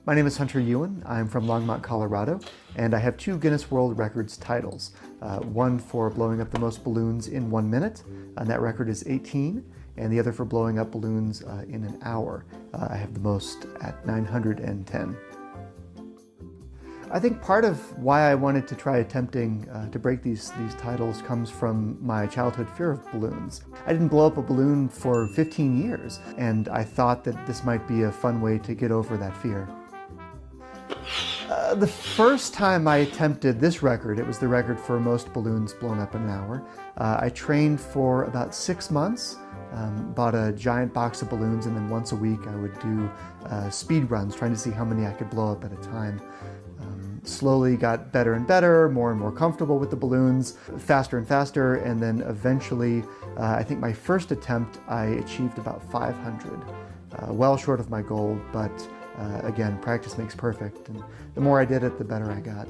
My name is Hunter Ewan. I'm from Longmont, Colorado, and I have two Guinness World Records titles. One for blowing up the most balloons in 1 minute, and that record is 18, and the other for blowing up balloons in an hour. I have the most at 910. I think part of why I wanted to try attempting to break these titles comes from my childhood fear of balloons. I didn't blow up a balloon for 15 years, and I thought that this might be a fun way to get over that fear. The first time I attempted this record, it was the record for most balloons blown up in an hour. I trained for about 6 months, bought a giant box of balloons, and then once a week I would do speed runs, trying to see how many I could blow up at a time. Slowly got better and better, more and more comfortable with the balloons, faster and faster, and then eventually, I think my first attempt, I achieved about 500. Well short of my goal, but again, practice makes perfect, and the more I did it, the better I got.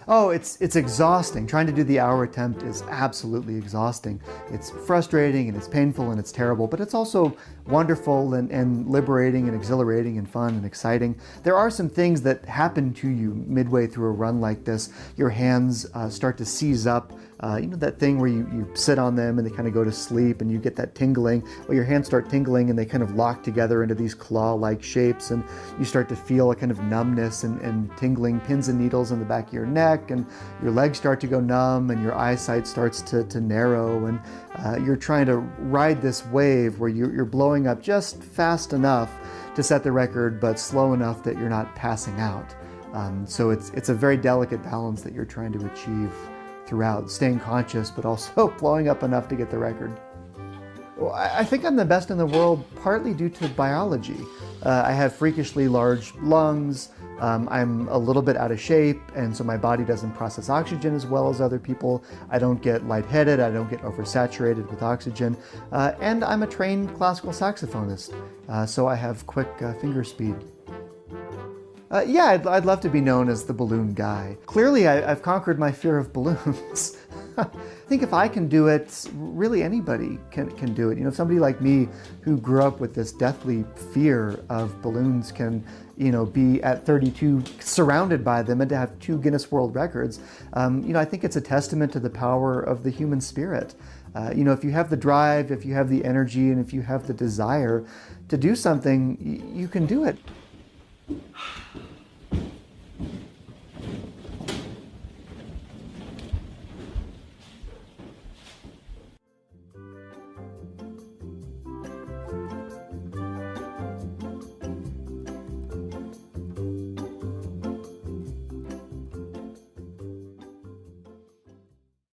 Oh, it's exhausting. Trying to do the hour attempt is absolutely exhausting. It's frustrating and it's painful and it's terrible, but it's also wonderful and liberating and exhilarating and fun and exciting. There are some things that happen to you midway through a run like this. Your hands start to seize up. You know that thing where you sit on them and they kind of go to sleep and you get that tingling? Well, your hands start tingling and they kind of lock together into these claw-like shapes, and you start to feel a kind of numbness and tingling pins and needles in the back of your neck, and your legs start to go numb and your eyesight starts to narrow, and you're trying to ride this wave where you're blowing up just fast enough to set the record, but slow enough that you're not passing out. So it's a very delicate balance that you're trying to achieve throughout, staying conscious, but also blowing up enough to get the record. Well, I think I'm the best in the world partly due to biology. I have freakishly large lungs, I'm a little bit out of shape, and so my body doesn't process oxygen as well as other people. I don't get lightheaded, I don't get oversaturated with oxygen, and I'm a trained classical saxophonist, so I have quick finger speed. Yeah, I'd love to be known as the balloon guy. Clearly, I've conquered my fear of balloons. I think if I can do it, really anybody can do it. You know, somebody like me who grew up with this deathly fear of balloons can, you know, be at 32 surrounded by them and to have 2 Guinness World Records. You know, I think it's a testament to the power of the human spirit. You know, if you have the drive, if you have the energy, and if you have the desire to do something, you can do it.